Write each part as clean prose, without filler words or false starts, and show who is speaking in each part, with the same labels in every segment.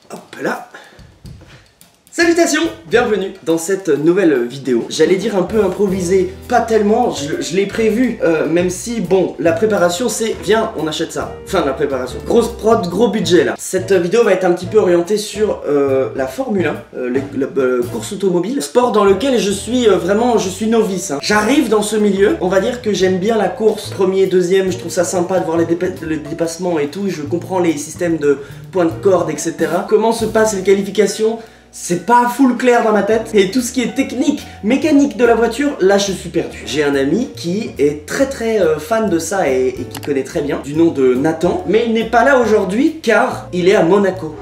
Speaker 1: Hop là. Salutations, bienvenue dans cette nouvelle vidéo. J'allais dire un peu improvisée, pas tellement, je l'ai prévu, même si, bon, la préparation c'est, viens, on achète ça. Fin de la préparation. Grosse prod, gros budget là. Cette vidéo va être un petit peu orientée sur la Formule 1, la course automobile, sport dans lequel je suis vraiment, je suis novice. Hein. J'arrive dans ce milieu, on va dire que j'aime bien la course, premier, deuxième, je trouve ça sympa de voir les dépassements et tout, je comprends les systèmes de points de corde, etc. Comment se passent les qualifications? C'est pas full clair dans ma tête. Et tout ce qui est technique, mécanique de la voiture, là je suis perdu. J'ai un ami qui est très fan de ça et qui connaît très bien, du nom de Nathan. Mais il n'est pas là aujourd'hui car il est à Monaco.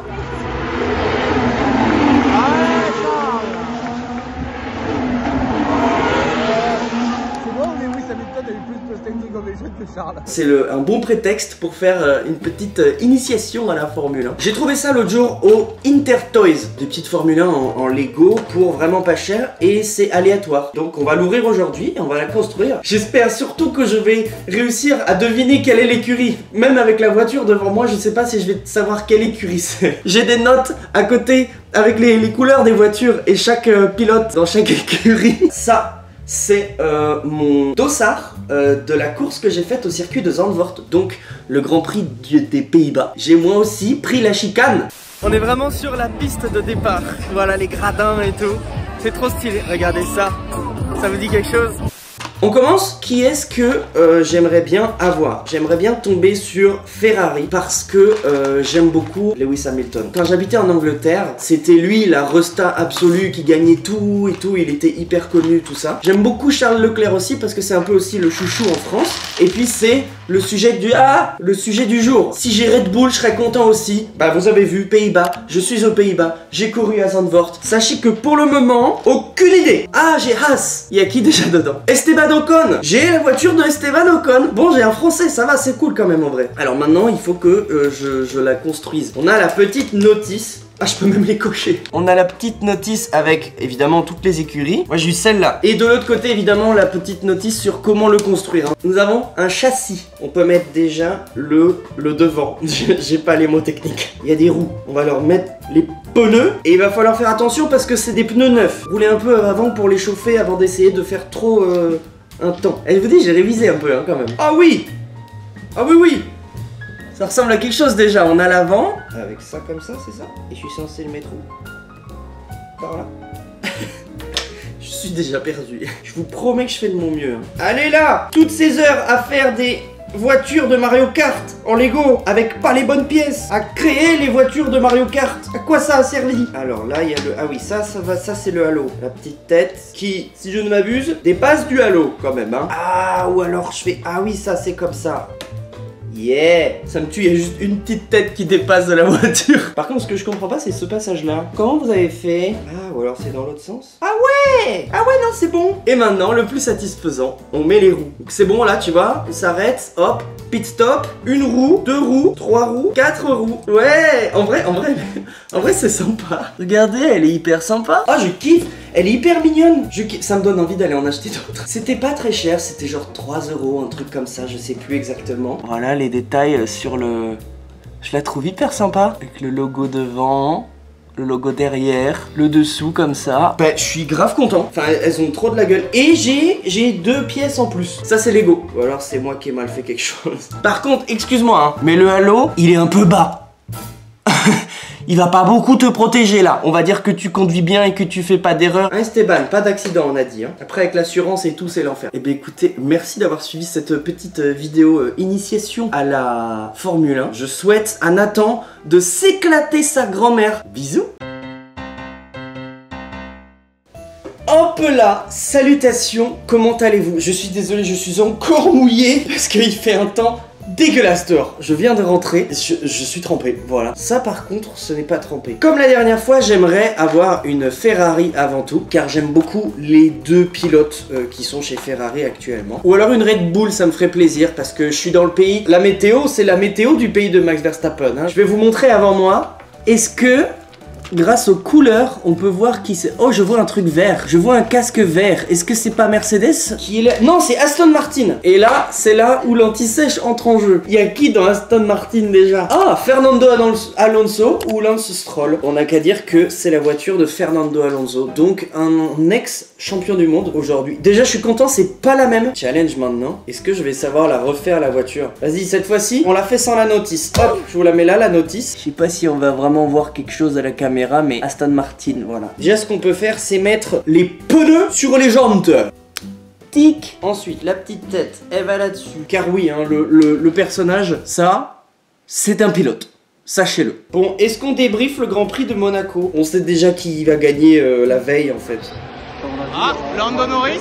Speaker 1: C'est un bon prétexte pour faire une petite initiation à la Formule 1. J'ai trouvé ça l'autre jour au Intertoys, des petites Formule 1 en Lego pour vraiment pas cher et c'est aléatoire. Donc on va l'ouvrir aujourd'hui et on va la construire. J'espère surtout que je vais réussir à deviner quelle est l'écurie. Même avec la voiture devant moi, je sais pas si je vais savoir quelle écurie c'est. J'ai des notes à côté avec les couleurs des voitures et chaque pilote dans chaque écurie. Ça, c'est mon dossard de la course que j'ai faite au circuit de Zandvoort, donc le Grand Prix des Pays-Bas. J'ai moi aussi pris la chicane. On est vraiment sur la piste de départ. Voilà les gradins et tout. C'est trop stylé, regardez ça. Ça vous dit quelque chose? On commence. Qui est-ce que j'aimerais bien avoir? J'aimerais bien tomber sur Ferrari parce que j'aime beaucoup Lewis Hamilton. Quand j'habitais en Angleterre, c'était lui la resta absolue qui gagnait tout et tout. Il était hyper connu, tout ça. J'aime beaucoup Charles Leclerc aussi parce que c'est un peu aussi le chouchou en France. Et puis c'est le sujet du jour. Si j'ai Red Bull, je serais content aussi. Bah vous avez vu, Pays-Bas. Je suis aux Pays-Bas. J'ai couru à Zandvoort. Sachez que pour le moment, aucune idée. Ah, j'ai Haas. Il y a qui déjà dedans? Esteban Ocon. J'ai la voiture de Esteban Ocon. Bon, j'ai un français, ça va, c'est cool quand même en vrai. Alors maintenant, il faut que je la construise. On a la petite notice. Ah, je peux même les cocher. On a la petite notice avec évidemment toutes les écuries. Moi j'ai eu celle-là. Et de l'autre côté évidemment la petite notice sur comment le construire. Nous avons un châssis. On peut mettre déjà le devant. J'ai pas les mots techniques. Il y a des roues. On va leur mettre les pneus. Et il va falloir faire attention parce que c'est des pneus neufs. Rouler un peu avant pour les chauffer avant d'essayer de faire trop un temps. Et je vous dis, j'ai révisé un peu hein, quand même. Ah oui! Ah oui oui! Ça ressemble à quelque chose déjà, on a l'avant. Avec ça comme ça, c'est ça? Et je suis censé le mettre où? Par là. Je suis déjà perdu. Je vous promets que je fais de mon mieux. Allez là! Toutes ces heures à faire des voitures de Mario Kart en Lego avec pas les bonnes pièces, à créer les voitures de Mario Kart. À quoi ça a servi? Alors là, il y a le... Ah oui, ça va, ça c'est le halo. La petite tête qui, si je ne m'abuse, dépasse du halo quand même. Hein. Ah, ou alors je fais... Ah oui, ça c'est comme ça. Yeah! Ça me tue, il y a juste une petite tête qui dépasse de la voiture. Par contre, ce que je comprends pas, c'est ce passage-là. Comment vous avez fait? Ah, ou alors c'est dans l'autre sens? Ah ouais! Ah ouais, non, c'est bon. Et maintenant, le plus satisfaisant, on met les roues. C'est bon, là, tu vois, on s'arrête, hop, pit stop, une roue, deux roues, trois roues, quatre roues. Ouais! En vrai, c'est sympa. Regardez, elle est hyper sympa. Ah, je kiffe. Elle est hyper mignonne. Ça me donne envie d'aller en acheter d'autres. C'était pas très cher, c'était genre 3 €, un truc comme ça, je sais plus exactement. Voilà les détails sur le... Je la trouve hyper sympa. Avec le logo devant, le logo derrière, le dessous comme ça. Bah, je suis grave content. Enfin, elles ont trop de la gueule. Et j'ai 2 pièces en plus. Ça, c'est Lego. Ou alors, c'est moi qui ai mal fait quelque chose. Par contre, excuse-moi, hein, mais le halo, il est un peu bas. Il va pas beaucoup te protéger là. On va dire que tu conduis bien et que tu fais pas d'erreur. Hein Esteban, pas d'accident on a dit. Hein. Après avec l'assurance et tout c'est l'enfer. Et bien écoutez, merci d'avoir suivi cette petite vidéo initiation à la Formule 1. Je souhaite à Nathan de s'éclater sa grand-mère. Bisous. Hop là, salutations, comment allez-vous? Je suis désolé, je suis encore mouillé parce qu'il fait un temps dégueulasse dehors. Je viens de rentrer, je suis trempé, voilà. Ça par contre, ce n'est pas trempé. Comme la dernière fois, j'aimerais avoir une Ferrari avant tout, car j'aime beaucoup les deux pilotes qui sont chez Ferrari actuellement. Ou alors une Red Bull, ça me ferait plaisir, parce que je suis dans le pays. La météo, c'est la météo du pays de Max Verstappen. Hein. Je vais vous montrer avant moi. Est-ce que grâce aux couleurs, on peut voir qui c'est. Oh, je vois un truc vert. Je vois un casque vert. Est-ce que c'est pas Mercedes qui est là? Non, c'est Aston Martin. Et là, c'est là où l'anti-sèche entre en jeu. Il y a qui dans Aston Martin déjà? Ah, Fernando Alonso ou Lance Stroll. On n'a qu'à dire que c'est la voiture de Fernando Alonso. Donc, un ex-champion du monde aujourd'hui. Déjà, je suis content, c'est pas la même. Challenge maintenant. Est-ce que je vais savoir la refaire, la voiture? Vas-y, cette fois-ci, on l'a fait sans la notice. Hop, je vous la mets là, la notice. Je sais pas si on va vraiment voir quelque chose à la caméra, mais Aston Martin, voilà. Déjà, ce qu'on peut faire, c'est mettre les pneus sur les jantes. Tic. Ensuite, la petite tête, elle va là-dessus. Car oui, hein, le personnage, ça, c'est un pilote. Sachez-le. Bon, est-ce qu'on débriefe le Grand Prix de Monaco? On sait déjà qui va gagner la veille, en fait.
Speaker 2: Ah, Lando Norris.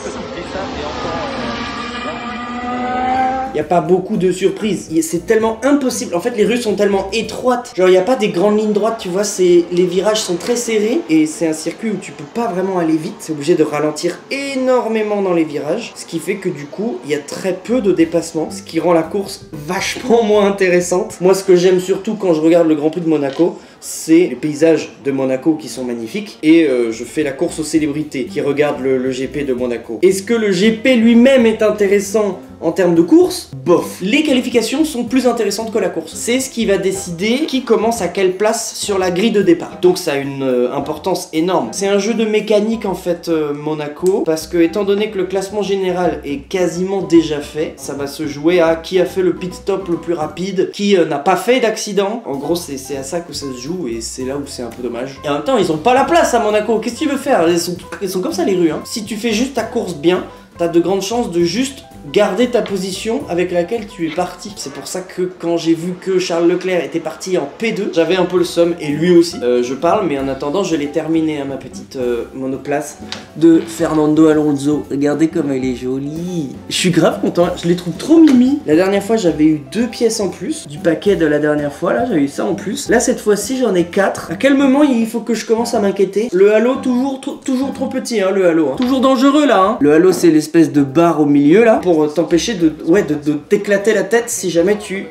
Speaker 1: Il n'y a pas beaucoup de surprises, c'est tellement impossible. En fait, les rues sont tellement étroites. Genre, il n'y a pas des grandes lignes droites, tu vois, les virages sont très serrés. Et c'est un circuit où tu peux pas vraiment aller vite. C'est obligé de ralentir énormément dans les virages. Ce qui fait que du coup, il y a très peu de dépassements. Ce qui rend la course vachement moins intéressante. Moi, ce que j'aime surtout quand je regarde le Grand Prix de Monaco, c'est les paysages de Monaco qui sont magnifiques. Et je fais la course aux célébrités qui regardent le GP de Monaco. Est-ce que le GP lui-même est intéressant en termes de course? Bof. Les qualifications sont plus intéressantes que la course. C'est ce qui va décider qui commence à quelle place sur la grille de départ. Donc ça a une importance énorme. C'est un jeu de mécanique en fait, Monaco, parce que étant donné que le classement général est quasiment déjà fait, ça va se jouer à qui a fait le pit stop le plus rapide, qui n'a pas fait d'accident. En gros, c'est à ça que ça se joue et c'est là où c'est un peu dommage. Et en même temps, ils ont pas la place à Monaco. Qu'est-ce que tu veux faire? Ils sont comme ça les rues, hein. Si tu fais juste ta course bien, t'as de grandes chances de juste garder ta position avec laquelle tu es parti. C'est pour ça que quand j'ai vu que Charles Leclerc était parti en P2, j'avais un peu le seum, et lui aussi. Je parle, mais en attendant, je l'ai terminé, hein, ma petite monoplace de Fernando Alonso. Regardez comme elle est jolie. Je suis grave content, je les trouve trop mimi. La dernière fois, j'avais eu 2 pièces en plus du paquet de la dernière fois. Là, j'avais eu ça en plus. Là, cette fois-ci, j'en ai 4. À quel moment il faut que je commence à m'inquiéter? Le halo, toujours trop petit, hein, le halo. Hein. Toujours dangereux, là. Hein. Le halo, c'est l'espèce de barre au milieu, là, pour t'empêcher de t'éclater la tête si jamais tu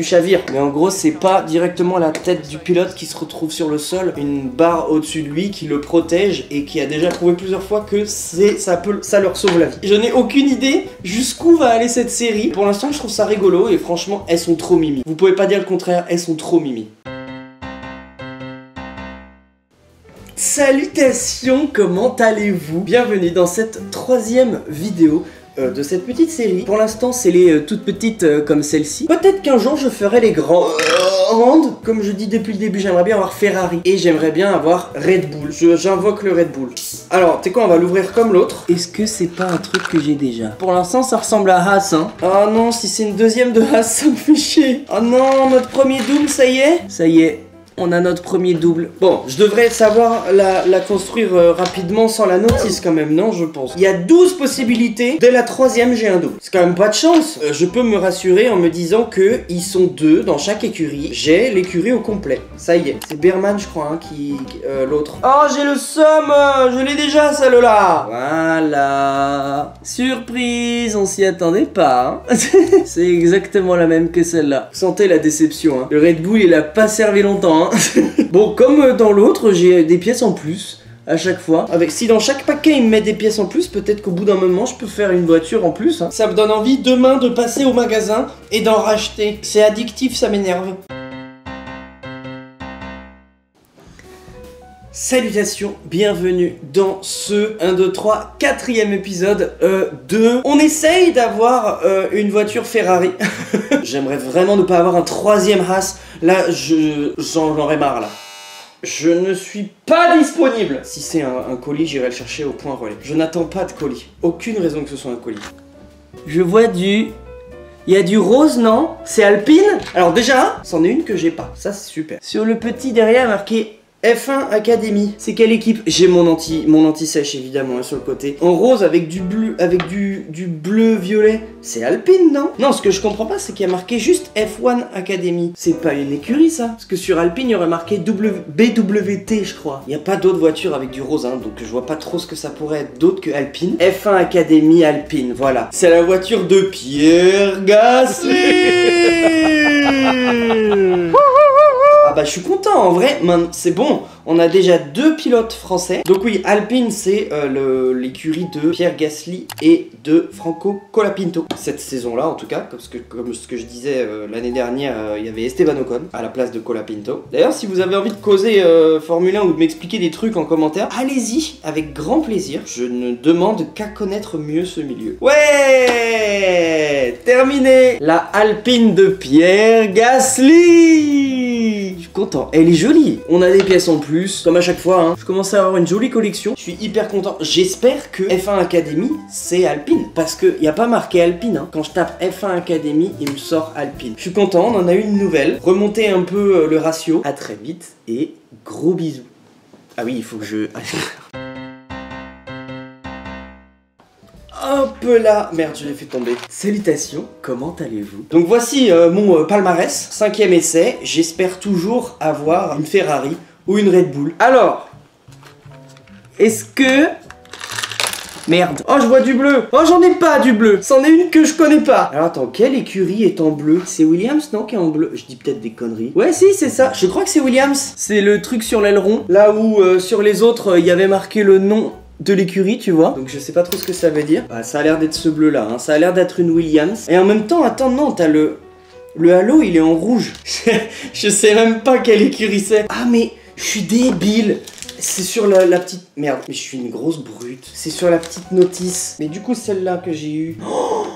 Speaker 1: chavires. Mais en gros, c'est pas directement la tête du pilote qui se retrouve sur le sol, une barre au-dessus de lui qui le protège et qui a déjà prouvé plusieurs fois que ça leur sauve la vie. Je n'ai aucune idée jusqu'où va aller cette série. Pour l'instant, je trouve ça rigolo et franchement, elles sont trop mimi. Vous pouvez pas dire le contraire, elles sont trop mimi. Salutations, comment allez-vous? Bienvenue dans cette 3e vidéo de cette petite série. Pour l'instant, c'est les toutes petites comme celle-ci. Peut-être qu'un jour, je ferai les grandes. Comme je dis depuis le début, j'aimerais bien avoir Ferrari. Et j'aimerais bien avoir Red Bull. J'invoque le Red Bull. Alors, tu sais quoi, on va l'ouvrir comme l'autre. Est-ce que c'est pas un truc que j'ai déjà? Pour l'instant, ça ressemble à Haas, hein. Ah non, si c'est une deuxième de Haas, ça me fait chier. Ah non, notre premier double, ça y est? Ça y est. On a notre premier double. Bon, je devrais savoir la construire rapidement sans la notice quand même, non, je pense. Il y a 12 possibilités. Dès la 3e, j'ai un double. C'est quand même pas de chance. Je peux me rassurer en me disant que ils sont 2 dans chaque écurie. J'ai l'écurie au complet. Ça y est. C'est Berman, je crois, hein, l'autre. Oh, j'ai le somme. Je l'ai déjà, celle-là. Voilà. Surprise, on s'y attendait pas. Hein. C'est exactement la même que celle-là. Vous sentez la déception, hein. Le Red Bull, il a pas servi longtemps, hein. Bon, comme dans l'autre, j'ai des pièces en plus à chaque fois. Si dans chaque paquet il me met des pièces en plus, peut-être qu'au bout d'un moment je peux faire une voiture en plus, hein. Ça me donne envie demain de passer au magasin et d'en racheter. C'est addictif, ça m'énerve. Salutations, bienvenue dans ce 1, 2, 3, 4e épisode de... On essaye d'avoir une voiture Ferrari. J'aimerais vraiment ne pas avoir un 3e Haas. Là, j'en aurais marre, là. Je ne suis pas disponible. Si c'est un colis, j'irai le chercher au point relais. Je n'attends pas de colis. Aucune raison que ce soit un colis. Je vois du... Il y a du rose, non? C'est Alpine? Alors déjà, c'en est une que j'ai pas. Ça, c'est super. Sur le petit derrière, marqué... F1 Academy. C'est quelle équipe? J'ai mon anti-sèche évidemment, hein, sur le côté. En rose avec du bleu, du bleu violet. C'est Alpine, non? Non, ce que je comprends pas, c'est qu'il y a marqué juste F1 Academy. C'est pas une écurie, ça? Parce que sur Alpine, il y aurait marqué BWT, je crois. Il n'y a pas d'autres voitures avec du rose, hein, donc je vois pas trop ce que ça pourrait être d'autre que Alpine. F1 Academy Alpine, voilà. C'est la voiture de Pierre Gasly. bah je suis content en vrai, c'est bon. On a déjà 2 pilotes français. Donc oui, Alpine c'est l'écurie de Pierre Gasly et de Franco Colapinto. Cette saison-là en tout cas, comme ce que je disais l'année dernière, il y avait Esteban Ocon à la place de Colapinto. D'ailleurs, si vous avez envie de causer Formule 1 ou de m'expliquer des trucs en commentaire, allez-y, avec grand plaisir. Je ne demande qu'à connaître mieux ce milieu. Ouais, terminé. La Alpine de Pierre Gasly. Je suis content. Elle est jolie. On a des pièces en plus, comme à chaque fois. Hein. Je commence à avoir une jolie collection. Je suis hyper content. J'espère que F1 Academy, c'est Alpine. Parce qu'il n'y a pas marqué Alpine. Hein. Quand je tape F1 Academy, il me sort Alpine. Je suis content. On en a une nouvelle. Remonter un peu le ratio. À très vite et gros bisous. Ah oui, il faut que je... Hop là, merde, je l'ai fait tomber. Salutations, comment allez-vous? Donc voici mon palmarès, 5e essai. J'espère toujours avoir une Ferrari ou une Red Bull. Alors, est-ce que... Merde. Oh, je vois du bleu. Oh, j'en ai pas du bleu. C'en est une que je connais pas. Alors attends, quelle écurie est en bleu? C'est Williams, non, qui est en bleu? Je dis peut-être des conneries. Ouais, si, c'est ça. Je crois que c'est Williams. C'est le truc sur l'aileron. Là où sur les autres, il y avait marqué le nom de l'écurie, tu vois. Donc je sais pas trop ce que ça veut dire. Bah, ça a l'air d'être ce bleu là, hein. Ça a l'air d'être une Williams. Et en même temps, attends, non, t'as le halo, il est en rouge. Je sais même pas quelle écurie c'est. Ah mais, je suis débile. C'est sur la petite... Merde, mais je suis une grosse brute. C'est sur la petite notice. Mais du coup, celle-là que j'ai eue... Oh,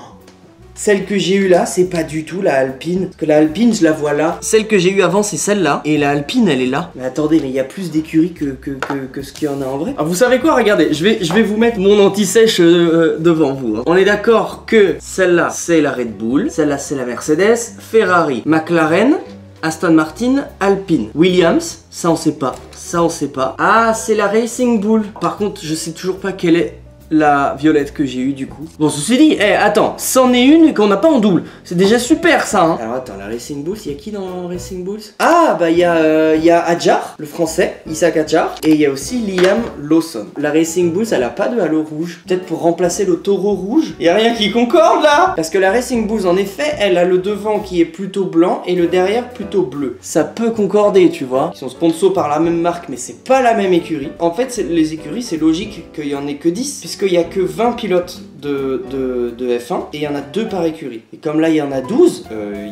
Speaker 1: celle que j'ai eue là, c'est pas du tout la Alpine. Parce que la Alpine, je la vois là. Celle que j'ai eue avant, c'est celle-là. Et la Alpine, elle est là. Mais attendez, mais il y a plus d'écuries que ce qu'il y en a en vrai. Alors, vous savez quoi? Regardez, je vais vous mettre mon anti-sèche devant vous. Hein. On est d'accord que celle-là, c'est la Red Bull. Celle-là, c'est la Mercedes. Ferrari, McLaren, Aston Martin, Alpine. Williams, ça on sait pas. Ça on sait pas. Ah, c'est la Racing Bull. Par contre, je sais toujours pas quelle est la violette que j'ai eue du coup. Bon, ceci dit, attends, c'en est une qu'on n'a pas en double. C'est déjà super ça, hein. Alors attends, la Racing Bulls, il y a qui dans Racing Bulls? Ah, bah il y a Adjar, le français, Isaac Adjar, et il y a aussi Liam Lawson. La Racing Bulls, elle a pas de halo rouge. Peut-être pour remplacer le taureau rouge. Il y a rien qui concorde là. Parce que la Racing Bulls, en effet, elle a le devant qui est plutôt blanc et le derrière plutôt bleu. Ça peut concorder, tu vois. Ils sont sponsors par la même marque, mais c'est pas la même écurie. En fait, les écuries, c'est logique qu'il y en ait que 10, puisqu'il y a que 20 pilotes de F1 et il y en a 2 par écurie. Et comme là il y en a 12,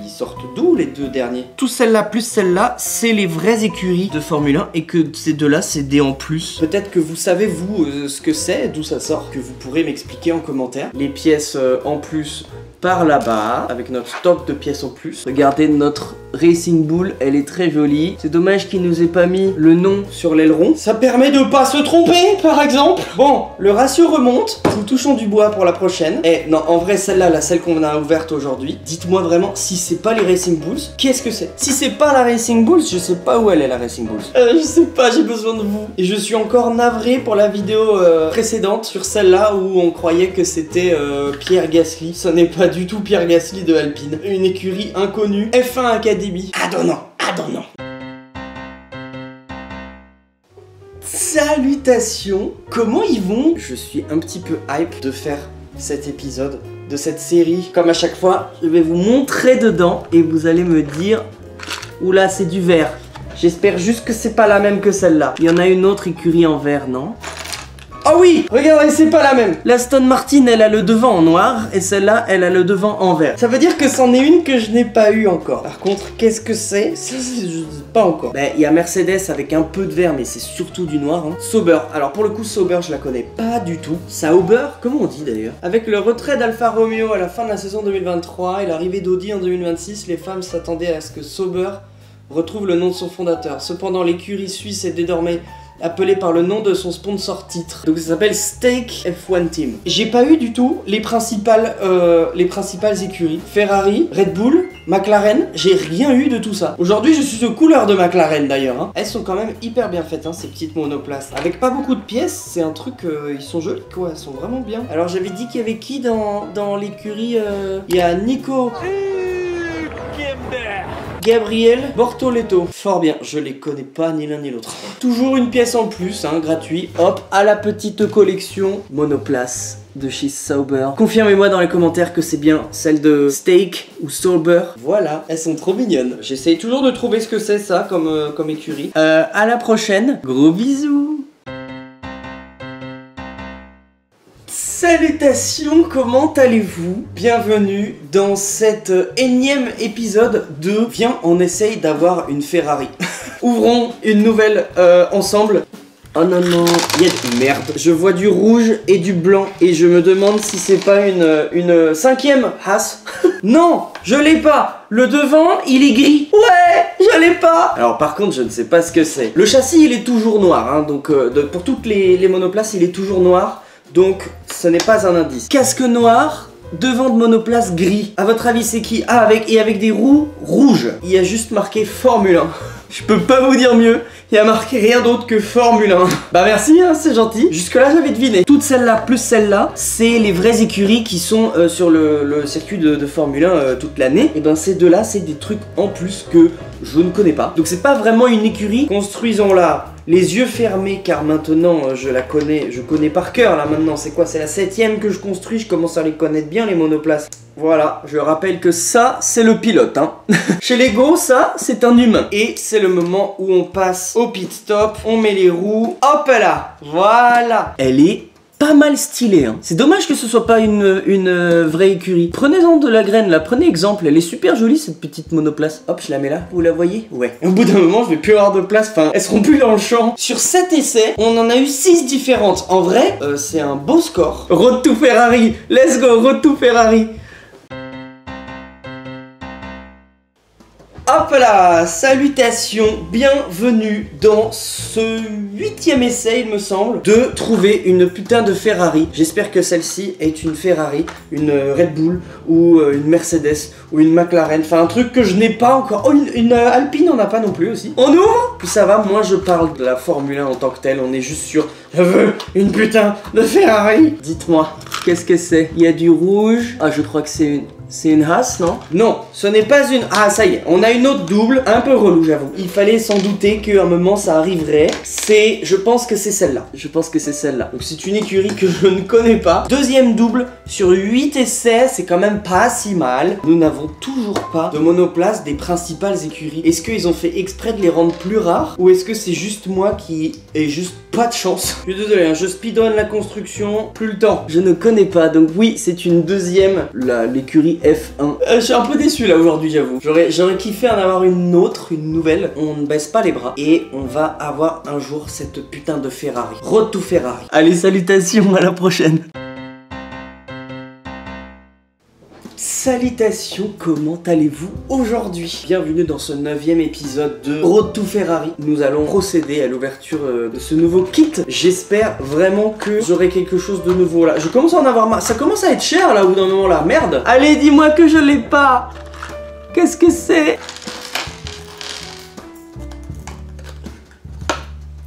Speaker 1: ils sortent d'où les 2 derniers? Tout celle-là plus celle-là, c'est les vraies écuries de Formule 1 et que ces deux-là c'est des en plus. Peut-être que vous savez vous ce que c'est, d'où ça sort, que vous pourrez m'expliquer en commentaire. Les pièces en plus par là-bas, avec notre stock de pièces en plus. Regardez notre Racing Bull, elle est très jolie. C'est dommage qu'il nous ait pas mis le nom sur l'aileron. Ça permet de pas se tromper, par exemple. Bon, le ratio remonte. Nous touchons du bois pour la prochaine. Et non, en vrai, celle-là, celle qu'on a ouverte aujourd'hui, dites-moi vraiment, si c'est pas les Racing Bulls, qu'est-ce que c'est? Si c'est pas la Racing Bulls, je sais pas où elle est, la Racing Bulls. Je sais pas, j'ai besoin de vous. Et je suis encore navré pour la vidéo précédente sur celle-là où on croyait que c'était Pierre Gasly. Ce n'est pas du tout Pierre Gasly de Alpine. Une écurie inconnue. F1 Academy. Adonnant. Salutations. Comment ils vont? Je suis un petit peu hype de faire cet épisode de cette série. Comme à chaque fois, je vais vous montrer dedans et vous allez me dire... Oula, c'est du vert. J'espère juste que c'est pas la même que celle-là. Il y en a une autre écurie en vert, non? Oh oui, regardez, c'est pas la même. L'Aston Martin, elle a le devant en noir et celle-là, elle a le devant en vert. Ça veut dire que c'en est une que je n'ai pas eu encore. Par contre, qu'est-ce que c'est? Je sais pas encore. Ben, il y a Mercedes avec un peu de vert, mais c'est surtout du noir. Hein. Sauber. Alors pour le coup, Sauber, je la connais pas du tout. Sauber, comment on dit d'ailleurs? Avec le retrait d'Alfa Romeo à la fin de la saison 2023 et l'arrivée d'Audi en 2026, les femmes s'attendaient à ce que Sauber retrouve le nom de son fondateur. Cependant, l'écurie suisse est désormais appelé par le nom de son sponsor titre. Donc ça s'appelle Stake F1 Team. J'ai pas eu du tout les principales écuries. Ferrari, Red Bull, McLaren, j'ai rien eu de tout ça. Aujourd'hui je suis de couleur de McLaren d'ailleurs. Hein. Elles sont quand même hyper bien faites hein, ces petites monoplaces. Avec pas beaucoup de pièces, c'est un truc, ils sont jolis quoi, elles sont vraiment bien. Alors j'avais dit qu'il y avait qui dans l'écurie Il y a Nico Gabriel Bortoletto. Fort bien, je les connais pas ni l'un ni l'autre. Toujours une pièce en plus, hein, gratuit. Hop, à la petite collection Monoplace de chez Sauber. Confirmez-moi dans les commentaires que c'est bien celle de Steak ou Sauber. Voilà, elles sont trop mignonnes. J'essaye toujours de trouver ce que c'est ça comme écurie. À la prochaine. Gros bisous. Salutations, comment allez-vous? Bienvenue dans cet énième épisode de Viens, on essaye d'avoir une Ferrari. Ouvrons une nouvelle ensemble. Oh non non, il y a de merde. Je vois du rouge et du blanc et je me demande si c'est pas une cinquième Haas. Non, je l'ai pas. Le devant, il est gris. Ouais, je l'ai pas. Alors par contre, je ne sais pas ce que c'est. Le châssis, il est toujours noir, hein, donc pour toutes les monoplaces, il est toujours noir. Donc, ce n'est pas un indice. Casque noir, devant de monoplace gris. À votre avis, c'est qui? Ah, avec des roues rouges. Il y a juste marqué Formule 1. Je peux pas vous dire mieux. Il y a marqué rien d'autre que Formule 1. Bah merci, hein, c'est gentil. Jusque là, j'avais deviné. Toutes celles-là plus celles-là, c'est les vraies écuries qui sont sur le circuit de Formule 1 toute l'année. Et ben ces deux-là, c'est des trucs en plus que je ne connais pas. Donc c'est pas vraiment une écurie. Construisons-la les yeux fermés, car maintenant je la connais, je connais par cœur là maintenant. C'est quoi? C'est la 7ème que je construis, je commence à les connaître bien les monoplaces. Voilà, je rappelle que ça, c'est le pilote, hein. Chez Lego, ça, c'est un humain. Et c'est le moment où on passe au pit stop, on met les roues, hop là, voilà. Elle est pas mal stylée, hein. C'est dommage que ce soit pas une vraie écurie. Prenez-en de la graine, là, prenez exemple, elle est super jolie cette petite monoplace. Hop, je la mets là, vous la voyez? Ouais. Au bout d'un moment, je vais plus avoir de place, enfin, elles seront plus dans le champ. Sur 7 essais, on en a eu 6 différentes. En vrai, c'est un beau score. Road to Ferrari, let's go, Road to Ferrari. Hop là, salutations, bienvenue dans ce 8ème essai, il me semble, de trouver une putain de Ferrari. J'espère que celle-ci est une Ferrari, une Red Bull ou une Mercedes ou une McLaren, enfin un truc que je n'ai pas encore. Oh, une Alpine, on n'a pas non plus aussi. On ouvre? Puis ça va, moi je parle de la Formule 1 en tant que telle, on est juste sur je veux une putain de Ferrari. Dites-moi, qu'est-ce que c'est? Il y a du rouge, ah je crois que c'est une... C'est une Haas, non? Non, ce n'est pas une... Ah, ça y est, on a une autre double, un peu relou, j'avoue. Il fallait s'en douter qu'à un moment, ça arriverait. C'est... Je pense que c'est celle-là. Je pense que c'est celle-là. Donc, c'est une écurie que je ne connais pas. Deuxième double sur 8 essais, c'est quand même pas si mal. Nous n'avons toujours pas de monoplace des principales écuries. Est-ce qu'ils ont fait exprès de les rendre plus rares? Ou est-ce que c'est juste moi qui ai juste pas de chance? Je suis désolé, hein, je speedrun la construction, plus le temps. Je ne connais pas, donc oui, c'est une deuxième, l'écurie F1. Je suis un peu déçu là aujourd'hui, j'avoue. J'aurais kiffé en avoir une autre, une nouvelle. On ne baisse pas les bras et on va avoir un jour cette putain de Ferrari. Road to Ferrari. Allez, salutations, à la prochaine. Salutations, comment allez-vous aujourd'hui? Bienvenue dans ce 9ème épisode de Road to Ferrari. Nous allons procéder à l'ouverture de ce nouveau kit. J'espère vraiment que j'aurai quelque chose de nouveau là. Je commence à en avoir marre. Ça commence à être cher là au bout d'un moment là. Merde. Allez, dis-moi que je l'ai pas. Qu'est-ce que c'est?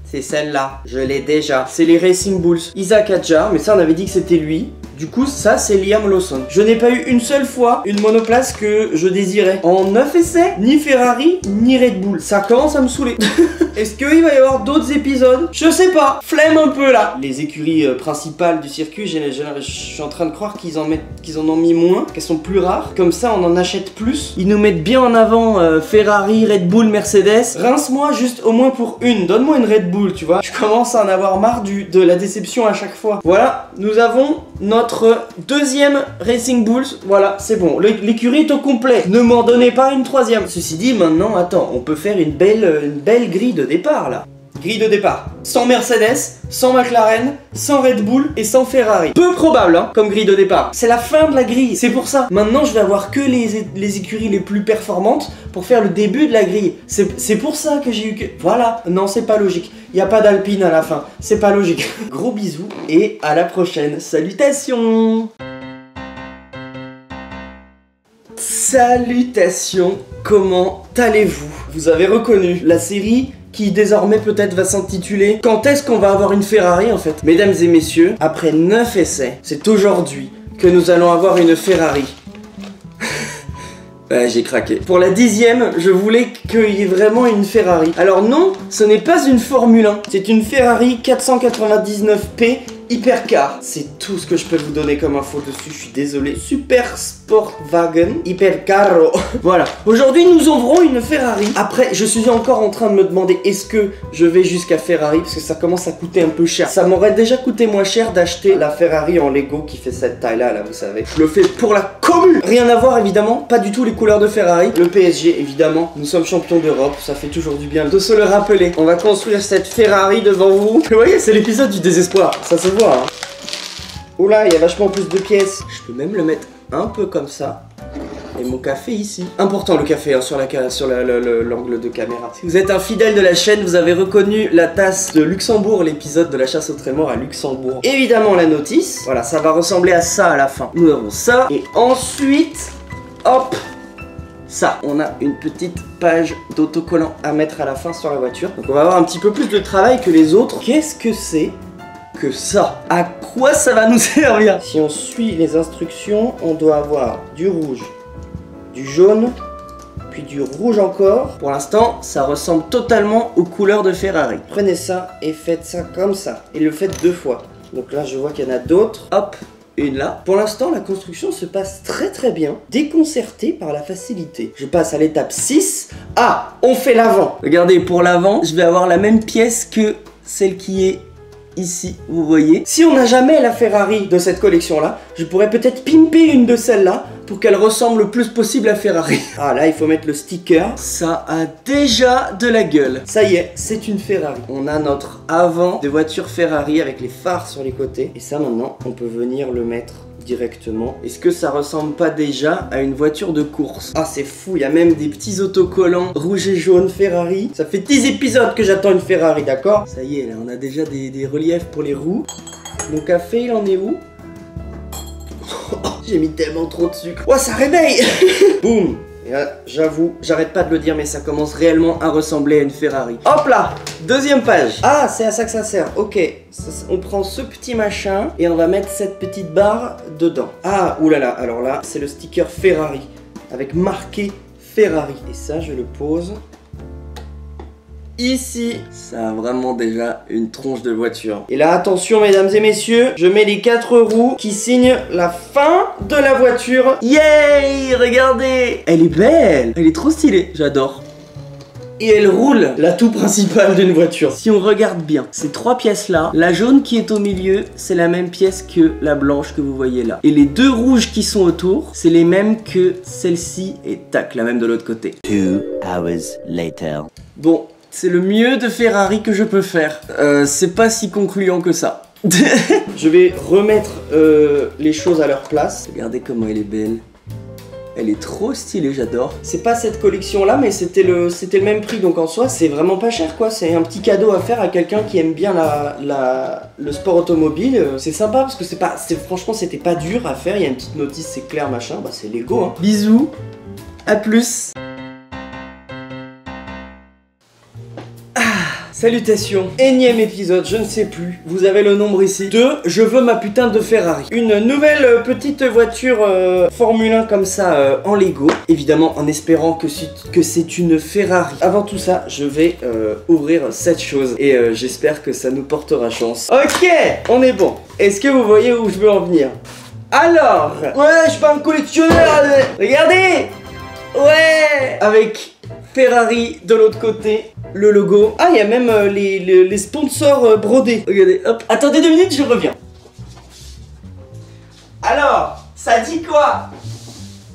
Speaker 1: C'est celle-là. Je l'ai déjà. C'est les Racing Bulls. Isaac Hadjar, mais ça on avait dit que c'était lui. Du coup, ça, c'est Liam Lawson. Je n'ai pas eu une seule fois une monoplace que je désirais. En 9 essais, ni Ferrari, ni Red Bull. Ça commence à me saouler. Est-ce qu'il va y avoir d'autres épisodes? Je sais pas. Flemme un peu, là. Les écuries principales du circuit, je suis en train de croire qu'ils en ont mis moins, qu'elles sont plus rares. Comme ça, on en achète plus. Ils nous mettent bien en avant Ferrari, Red Bull, Mercedes. Rince-moi juste au moins pour une. Donne-moi une Red Bull, tu vois. Je commence à en avoir marre de la déception à chaque fois. Voilà, nous avons notre deuxième Racing Bulls. Voilà, c'est bon, l'écurie est au complet. Ne m'en donnez pas une troisième. Ceci dit, maintenant, attends, on peut faire une belle grille de départ là. Grille de départ. Sans Mercedes, sans McLaren, sans Red Bull et sans Ferrari. Peu probable, hein, comme grille de départ. C'est la fin de la grille, c'est pour ça. Maintenant, je vais avoir que les écuries les plus performantes pour faire le début de la grille. C'est pour ça que j'ai eu que... Voilà, non, c'est pas logique. Il n'y a pas d'Alpine à la fin, c'est pas logique. Gros bisous et à la prochaine. Salutations. Salutations, comment allez-vous? Vous avez reconnu la série qui désormais peut-être va s'intituler Quand est-ce qu'on va avoir une Ferrari en fait? Mesdames et messieurs, après 9 essais, c'est aujourd'hui que nous allons avoir une Ferrari. Ouais, j'ai craqué. Pour la 10e, je voulais qu'il y ait vraiment une Ferrari. Alors non, ce n'est pas une Formule 1. C'est une Ferrari 499P Hypercar. C'est tout ce que je peux vous donner comme info dessus, je suis désolé. Super Sportwagen Hypercarro. Voilà. Aujourd'hui, nous ouvrons une Ferrari. Après, je suis encore en train de me demander est-ce que je vais jusqu'à Ferrari parce que ça commence à coûter un peu cher. Ça m'aurait déjà coûté moins cher d'acheter la Ferrari en Lego qui fait cette taille-là, là, vous savez. Je le fais pour la commune. Rien à voir, évidemment. Pas du tout les couleurs de Ferrari. Le PSG, évidemment. Nous sommes champions d'Europe. Ça fait toujours du bien de se le rappeler. On va construire cette Ferrari devant vous. Vous voyez, c'est l'épisode du désespoir. Ça se voit, hein. Oula, il y a vachement plus de pièces. Je peux même le mettre un peu comme ça. Et mon café ici. Important le café hein, sur l'angle de caméra. Si vous êtes un fidèle de la chaîne, vous avez reconnu la tasse de Luxembourg, l'épisode de la chasse au trémor à Luxembourg. Évidemment la notice. Voilà, ça va ressembler à ça à la fin. Nous avons ça. Et ensuite, hop, ça. On a une petite page d'autocollant à mettre à la fin sur la voiture. Donc on va avoir un petit peu plus de travail que les autres. Qu'est-ce que c'est que ça? À quoi ça va nous servir? Si on suit les instructions, on doit avoir du rouge, du jaune, puis du rouge encore. Pour l'instant, ça ressemble totalement aux couleurs de Ferrari. Prenez ça et faites ça comme ça. Et le faites 2 fois. Donc là, je vois qu'il y en a d'autres. Hop, une là. Pour l'instant, la construction se passe très bien, déconcertée par la facilité. Je passe à l'étape 6. Ah, on fait l'avant. Regardez, pour l'avant, je vais avoir la même pièce que celle qui est ici, vous voyez. Si on n'a jamais la Ferrari de cette collection-là, je pourrais peut-être pimper une de celles-là pour qu'elle ressemble le plus possible à Ferrari. Ah là, il faut mettre le sticker. Ça a déjà de la gueule. Ça y est, c'est une Ferrari. On a notre avant de voiture Ferrari avec les phares sur les côtés. Et ça, maintenant, on peut venir le mettre directement. Est-ce que ça ressemble pas déjà à une voiture de course? Ah, c'est fou, il y a même des petits autocollants rouge et jaune Ferrari. Ça fait 10 épisodes que j'attends une Ferrari, d'accord? Ça y est, là, on a déjà des reliefs pour les roues. Mon café, il en est où? J'ai mis tellement trop de sucre. Oh, ça réveille. Boum. Et là, j'avoue, j'arrête pas de le dire, mais ça commence réellement à ressembler à une Ferrari. Hop là, 2e page. Ah, c'est à ça que ça sert. Ok, on prend ce petit machin et on va mettre cette petite barre dedans. Ah, oulala, alors là, c'est le sticker Ferrari avec marqué Ferrari. Et ça, je le pose ici. Ça a vraiment déjà une tronche de voiture. Et là, attention mesdames et messieurs, je mets les 4 roues qui signent la fin de la voiture. Yay! Regardez! Elle est belle! Elle est trop stylée, j'adore. Et elle roule, l'atout principal d'une voiture. Si on regarde bien, ces 3 pièces là, la jaune qui est au milieu, c'est la même pièce que la blanche que vous voyez là. Et les 2 rouges qui sont autour, c'est les mêmes que celle-ci et tac, la même de l'autre côté.
Speaker 3: 2 hours later.
Speaker 1: Bon, c'est le mieux de Ferrari que je peux faire. C'est pas si concluant que ça. Je vais remettre les choses à leur place. Regardez comment elle est belle. Elle est trop stylée, j'adore. C'est pas cette collection là, mais c'était le même prix, donc en soi c'est vraiment pas cher quoi. C'est un petit cadeau à faire à quelqu'un qui aime bien le sport automobile. C'est sympa parce que franchement c'était pas dur à faire. Il y a une petite notice, c'est clair machin, bah c'est Lego hein. Bisous, à plus. Salutations, énième épisode, je ne sais plus, vous avez le nombre ici, de je veux ma putain de Ferrari. Une nouvelle petite voiture Formule 1 comme ça en Lego, évidemment en espérant que c'est une Ferrari. Avant tout ça, je vais ouvrir cette chose et j'espère que ça nous portera chance. Ok, on est bon. Est-ce que vous voyez où je veux en venir? Alors, ouais, je suis pas un collectionneur, regardez. Ouais, avec Ferrari de l'autre côté. Le logo. Ah, il y a même les sponsors brodés. Regardez, hop. Attendez 2 minutes, je reviens. Alors, ça dit quoi?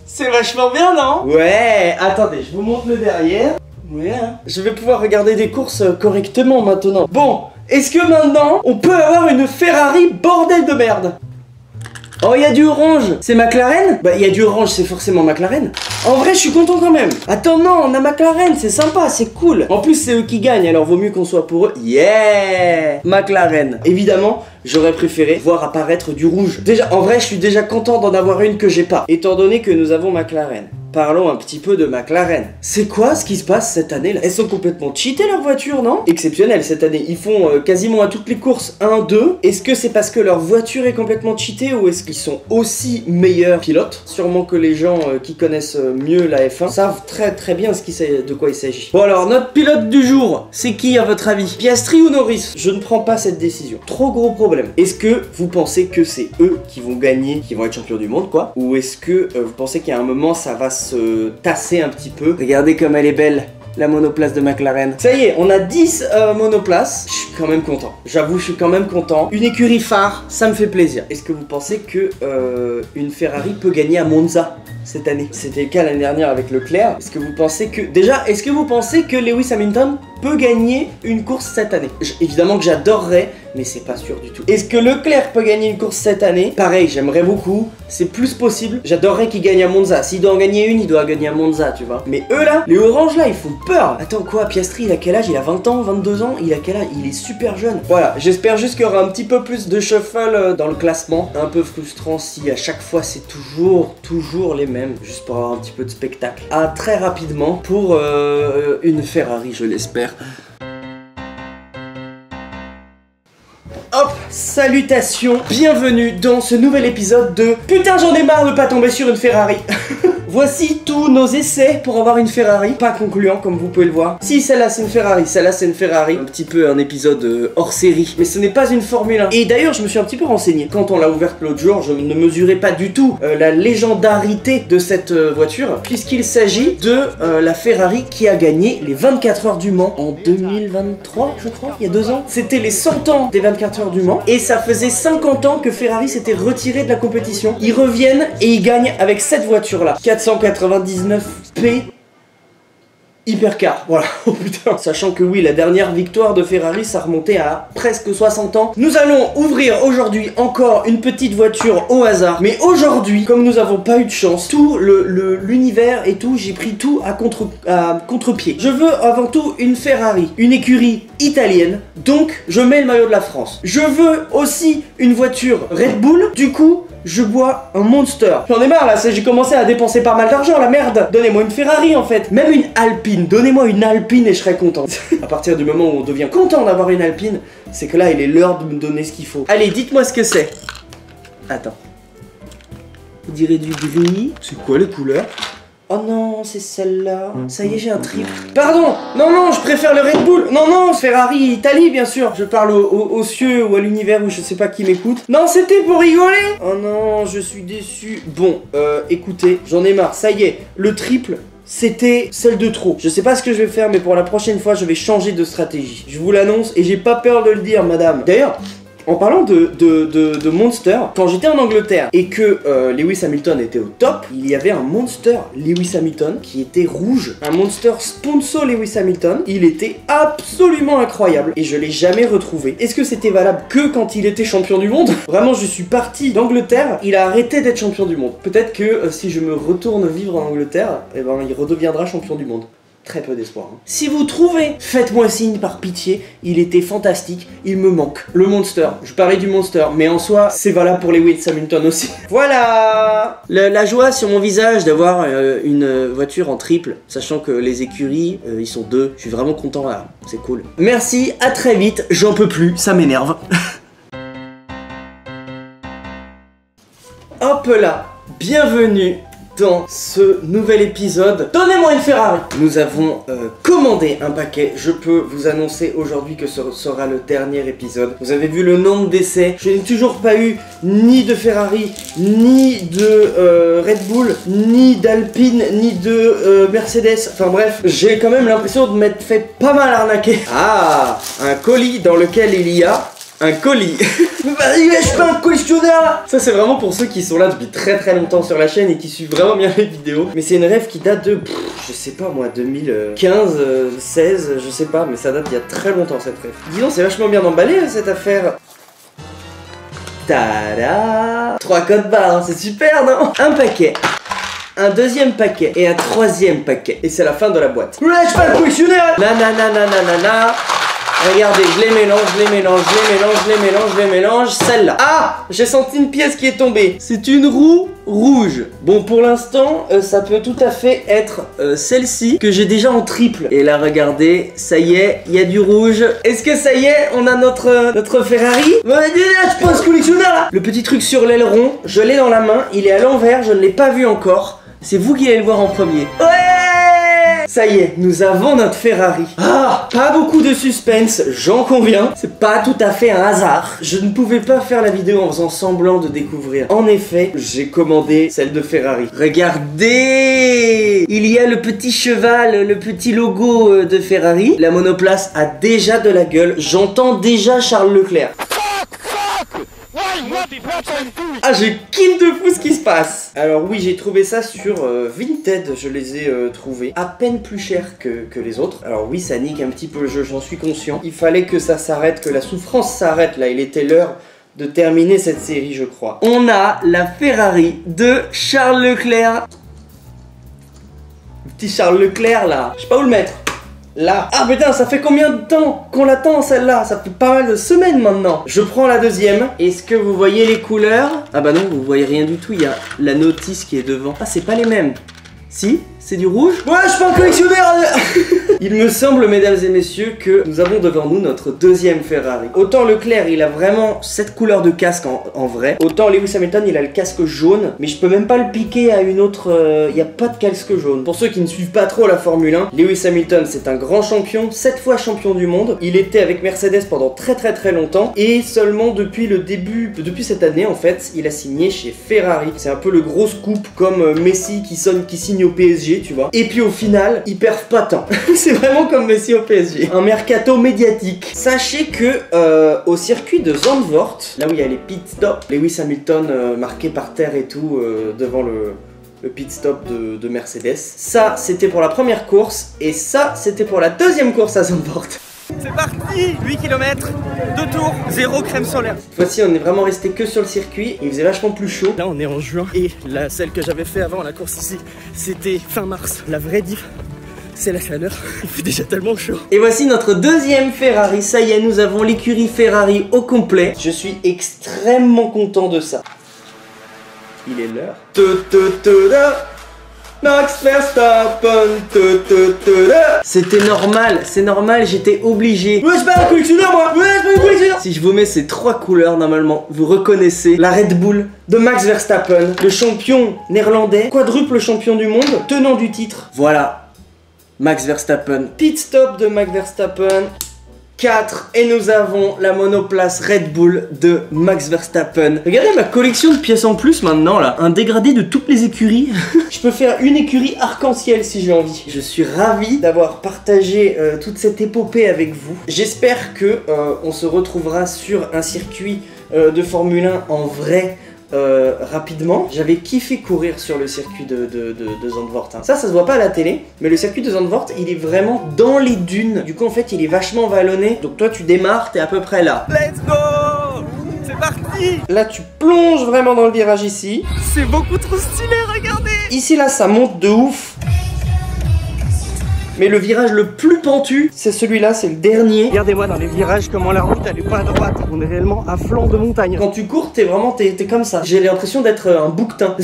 Speaker 1: C'est vachement bien, non? Ouais, attendez, je vous montre le derrière. Ouais, hein. Je vais pouvoir regarder des courses correctement maintenant. Bon, est-ce que maintenant, on peut avoir une Ferrari bordel de merde? Oh, il y a du orange. C'est McLaren? Bah, il y a du orange, c'est forcément McLaren. En vrai, je suis content quand même. Attends, non, on a McLaren, c'est sympa, c'est cool. En plus, c'est eux qui gagnent, alors vaut mieux qu'on soit pour eux. Yeah! McLaren. Évidemment, j'aurais préféré voir apparaître du rouge. Déjà, en vrai, je suis déjà content d'en avoir une que j'ai pas, étant donné que nous avons McLaren. Parlons un petit peu de McLaren. C'est quoi ce qui se passe cette année là? Elles sont complètement cheatées leurs voitures, non? Exceptionnel cette année. Ils font quasiment à toutes les courses 1-2. Est-ce que c'est parce que leur voiture est complètement cheatée ou est-ce qu'ils sont aussi meilleurs pilotes? Sûrement que les gens qui connaissent mieux la F1 savent très bien de quoi il s'agit. Bon alors, notre pilote du jour, c'est qui à votre avis? Piastri ou Norris? Je ne prends pas cette décision. Trop gros problème. Est-ce que vous pensez que c'est eux qui vont gagner, qui vont être champions du monde quoi? Ou est-ce que vous pensez qu'à un moment ça va se tasser un petit peu? Regardez comme elle est belle, la monoplace de McLaren. Ça y est, on a 10 monoplaces. Je suis quand même content. J'avoue, je suis quand même content. Une écurie phare, ça me fait plaisir. Est-ce que vous pensez que une Ferrari peut gagner à Monza cette année? C'était le cas l'année dernière avec Leclerc. Est-ce que vous pensez que... Déjà, est-ce que vous pensez que Lewis Hamilton peut gagner une course cette année? Évidemment que j'adorerais, mais c'est pas sûr du tout. Est-ce que Leclerc peut gagner une course cette année? Pareil, j'aimerais beaucoup. C'est plus possible. J'adorerais qu'il gagne à Monza. S'il doit en gagner une, il doit gagner à Monza, tu vois. Mais eux là, les oranges là, ils font peur. Attends quoi, Piastri, il a quel âge? Il a 20 ans, 22 ans? Il a quel âge? Il est super jeune. Voilà, j'espère juste qu'il y aura un petit peu plus de shuffle dans le classement. Un peu frustrant si à chaque fois c'est toujours les mêmes. Juste pour avoir un petit peu de spectacle. À très rapidement pour une Ferrari, je l'espère. Hop, salutations, bienvenue dans ce nouvel épisode de Putain j'en ai marre de pas tomber sur une Ferrari. Voici tous nos essais pour avoir une Ferrari, pas concluant comme vous pouvez le voir. Si celle-là c'est une Ferrari, celle-là c'est une Ferrari. Un petit peu un épisode hors série, mais ce n'est pas une Formule 1. Et d'ailleurs je me suis un petit peu renseigné. Quand on l'a ouverte l'autre jour, je ne mesurais pas du tout la légendarité de cette voiture, puisqu'il s'agit de la Ferrari qui a gagné les 24 heures du Mans en 2023, je crois, il y a 2 ans. C'était les 100 ans des 24 heures du Mans, et ça faisait 50 ans que Ferrari s'était retiré de la compétition. Ils reviennent et ils gagnent avec cette voiture-là. 499p Hypercar, voilà, oh putain. Sachant que oui, la dernière victoire de Ferrari, ça remontait à presque 60 ans. Nous allons ouvrir aujourd'hui encore une petite voiture au hasard. Mais aujourd'hui, comme nous n'avons pas eu de chance, tout l'univers et tout, j'ai pris tout à contre-pied. Je veux avant tout une Ferrari, une écurie italienne, donc je mets le maillot de la France. Je veux aussi une voiture Red Bull, du coup... je bois un Monster. J'en ai marre là, j'ai commencé à dépenser pas mal d'argent, la merde. Donnez-moi une Ferrari en fait. Même une Alpine, donnez-moi une Alpine et je serai content. À partir du moment où on devient content d'avoir une Alpine, c'est que là il est l'heure de me donner ce qu'il faut. Allez, dites-moi ce que c'est. Attends. Vous direz du gris. C'est quoi les couleurs? Oh non, c'est celle-là. Ça y est, j'ai un triple. Pardon. Non, je préfère le Red Bull. Non, Ferrari Italie, bien sûr. Je parle aux cieux ou à l'univers où je sais pas qui m'écoute. Non, c'était pour rigoler. Oh non, je suis déçu. Bon, écoutez, j'en ai marre. Ça y est, le triple... c'était celle de trop. Je sais pas ce que je vais faire, mais pour la prochaine fois, je vais changer de stratégie. Je vous l'annonce et j'ai pas peur de le dire, madame. D'ailleurs... en parlant de Monster, quand j'étais en Angleterre et que Lewis Hamilton était au top, il y avait un Monster Lewis Hamilton qui était rouge. Un Monster sponsor Lewis Hamilton. Il était absolument incroyable et je l'ai jamais retrouvé. Est-ce que c'était valable que quand il était champion du monde? Vraiment, je suis parti d'Angleterre, il a arrêté d'être champion du monde. Peut-être que si je me retourne vivre en Angleterre, eh ben, il redeviendra champion du monde. Très peu d'espoir. Hein. Si vous trouvez, faites-moi signe par pitié. Il était fantastique, il me manque. Le Monster, je parlais du Monster, mais en soi, c'est valable pour les Lewis Hamilton aussi. Voilà. La joie sur mon visage d'avoir une voiture en triple, sachant que les écuries, ils sont 2. Je suis vraiment content là, c'est cool. Merci, à très vite, j'en peux plus, ça m'énerve. Hop là, bienvenue dans ce nouvel épisode. Donnez-moi une Ferrari. Nous avons commandé un paquet. Je peux vous annoncer aujourd'hui que ce sera le dernier épisode. Vous avez vu le nombre d'essais. Je n'ai toujours pas eu ni de Ferrari, ni de Red Bull, ni d'Alpine, ni de Mercedes. Enfin bref, j'ai quand même l'impression de m'être fait pas mal arnaquer. Ah, un colis dans lequel il y a un colis. Vas-y, lâche pas un collectionneur là. Ça c'est vraiment pour ceux qui sont là depuis très longtemps sur la chaîne et qui suivent vraiment bien les vidéos. Mais c'est une rêve qui date de, je sais pas moi, 2015, 16, je sais pas, mais ça date il y a très longtemps cette rêve. Dis donc, c'est vachement bien emballé cette affaire. Tada, 3 codes barres, hein, c'est super non? Un paquet, un deuxième paquet et un troisième paquet. Et c'est la fin de la boîte. Lâche pas le collectionneur. Nanana. Regardez, je les mélange, je les mélange, je les mélange, je les mélange, je les mélange. Celle-là. Ah, j'ai senti une pièce qui est tombée. C'est une roue rouge. Bon, pour l'instant, ça peut tout à fait être celle-ci que j'ai déjà en triple. Et là, regardez, ça y est, il y a du rouge. Est-ce que ça y est, on a notre Ferrari? Bon, je pense collectionneur là. Le petit truc sur l'aileron, je l'ai dans la main. Il est à l'envers, je ne l'ai pas vu encore. C'est vous qui allez le voir en premier. Ouais! Ça y est, nous avons notre Ferrari. Ah, pas beaucoup de suspense, j'en conviens. C'est pas tout à fait un hasard. Je ne pouvais pas faire la vidéo en faisant semblant de découvrir. En effet, j'ai commandé celle de Ferrari. Regardez! Il y a le petit cheval, le petit logo de Ferrari. La monoplace a déjà de la gueule. J'entends déjà Charles Leclerc. Ah, je kiffe de fou ce qui se passe. Alors oui, j'ai trouvé ça sur Vinted. Je les ai trouvés à peine plus chers que les autres. Alors oui, ça nique un petit peu le jeu, j'en suis conscient. Il fallait que ça s'arrête, que la souffrance s'arrête. Là, il était l'heure de terminer cette série, je crois. On a la Ferrari de Charles Leclerc. Le petit Charles Leclerc là. Je sais pas où le mettre. Là. Ah putain, ça fait combien de temps qu'on l'attend celle-là? Ça fait pas mal de semaines maintenant. Je prends la deuxième. Est-ce que vous voyez les couleurs? Ah bah non, vous voyez rien du tout. Il y a la notice qui est devant. Ah, c'est pas les mêmes. Si? C'est du rouge? Ouais, je suis pas un collectionneur. Il me semble, mesdames et messieurs, que nous avons devant nous notre deuxième Ferrari. Autant Leclerc, il a vraiment cette couleur de casque en vrai. Autant Lewis Hamilton, il a le casque jaune. Mais je peux même pas le piquer à une autre... Il n'y a pas de casque jaune. Pour ceux qui ne suivent pas trop la Formule 1, Lewis Hamilton, c'est un grand champion, 7 fois champion du monde. Il était avec Mercedes pendant très longtemps. Et seulement depuis cette année, en fait, il a signé chez Ferrari. C'est un peu le gros scoop, comme Messi qui signe au PSG, tu vois. Et puis au final, il perd pas tant. C'est vraiment comme Messi au PSG. Un mercato médiatique. Sachez que au circuit de Zandvoort, là où il y a les pit stops, Lewis Hamilton marqué par terre et tout devant le pit stop de Mercedes. Ça, c'était pour la première course. Et ça, c'était pour la deuxième course à Zandvoort.
Speaker 2: C'est parti, 8 km, 2 tours, 0 crème solaire.
Speaker 1: Cette fois-ci, on est vraiment resté que sur le circuit. Il faisait vachement plus chaud.
Speaker 2: Là, on est en juin. Et celle que j'avais fait avant la course ici, c'était fin mars. La vraie diff, c'est la chaleur. Il fait déjà tellement chaud.
Speaker 1: Et voici notre deuxième Ferrari. Ça y est, nous avons l'écurie Ferrari au complet. Je suis extrêmement content de ça. Il est l'heure. Max Verstappen. C'était normal, c'est normal, j'étais obligé. Ouais, je suis pas un collectionneur moi. Ouais, je suis pas un collectionneur. Si je vous mets ces 3 couleurs, normalement, vous reconnaissez la Red Bull de Max Verstappen, le champion néerlandais, quadruple champion du monde, tenant du titre. Voilà, Max Verstappen. Pit stop de Max Verstappen. 4, et nous avons la monoplace Red Bull de Max Verstappen. Regardez ma collection de pièces en plus maintenant là. Un dégradé de toutes les écuries. Je peux faire une écurie arc-en-ciel si j'ai envie. Je suis ravi d'avoir partagé toute cette épopée avec vous. J'espère que on se retrouvera sur un circuit de Formule 1 en vrai. Rapidement, j'avais kiffé courir sur le circuit de Zandvoort. Ça se voit pas à la télé, mais le circuit de Zandvoort, il est vraiment dans les dunes. Du coup, en fait, il est vachement vallonné. Donc toi, tu démarres, t'es à peu près là.
Speaker 2: Let's go! C'est parti!
Speaker 1: Là, tu plonges vraiment dans le virage ici.
Speaker 2: C'est beaucoup trop stylé, regardez!
Speaker 1: Ici, là, ça monte de ouf. Mais le virage le plus pentu, c'est celui-là, c'est le dernier.
Speaker 2: Regardez-moi dans les virages comment la route elle est pas à droite. On est réellement à flanc de montagne.
Speaker 1: Quand tu cours, t'es comme ça. J'ai l'impression d'être un bouquetin.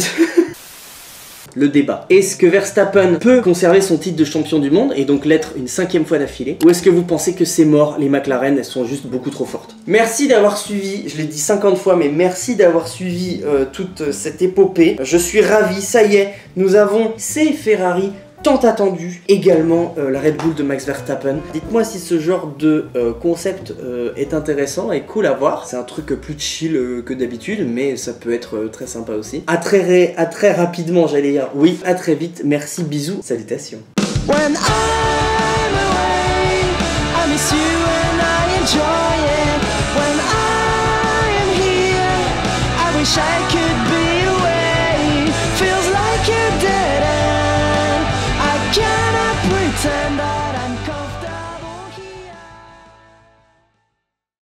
Speaker 1: Le débat. Est-ce que Verstappen peut conserver son titre de champion du monde et donc l'être une 5e fois d'affilée? Ou est-ce que vous pensez que c'est mort, les McLaren, elles sont juste beaucoup trop fortes? Merci d'avoir suivi, je l'ai dit 50 fois, mais merci d'avoir suivi toute cette épopée. Je suis ravi, ça y est, nous avons ces Ferrari tant attendu, également la Red Bull de Max Verstappen. Dites-moi si ce genre de concept est intéressant et cool à voir. C'est un truc plus chill que d'habitude, mais ça peut être très sympa aussi. À très rapidement, j'allais dire. Oui, à très vite. Merci, bisous, salutations. When I'm away, I miss you and I enjoy it. When I am here, I wish I could